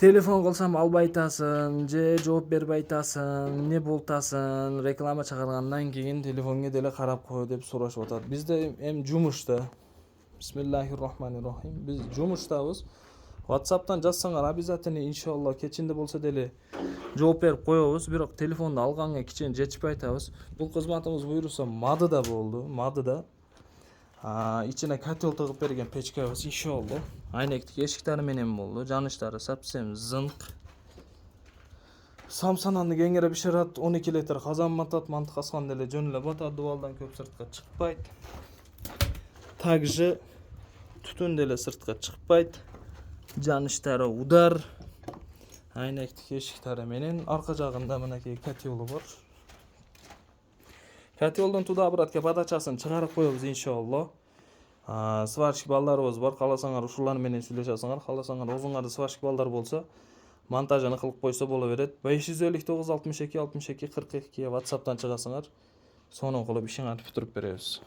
Telefon кылсам албай атасың, же жооп бербей атасың, эмне болуп атасың, реклама чыгаргандан кийин телефонго деле карап кой деп сурашып атат. Бизде эми жумушта. Бисмиллахир-рахманир-рахим. Биз жумуштабыз. WhatsApp'tan жазсаңар обязательно иншалла кечинде болсо деле жооп берип коебуз, бирок телефонду алганга кичине жетишпей атабыз. Бул кызматыбыз буйруса Мадыда болду, Мадыда. İçine котел тыгып берген печкабыз иншалла. Айнектик эшиктери менен болду. Жаныштары совсем зынк. Самсананы кеңире бишират, 12 литр казан батат, мантык аскан деле жөн эле батат, дубалдан көп сыртка чыкпайт. Также түтүн деле сыртка чыкпайт. Жаныштары удар. Айнектик эшиктери менен арка жагында мынакей котелу бар. Котелдун туда обратка подачасын чыгарып коебуз иншалла. Сварщик балдарыбыз бар. Кааласаңар ушулар менен сүйлөшөсүңөр. Кааласаңар өзүңөрдө сварщик балдар болсо, монтажын кылып койсо боло берет. 559 62 62 42 WhatsApp'tan чыгасыңар. Сонун кылып ишиңерди бүтүрүп беребиз.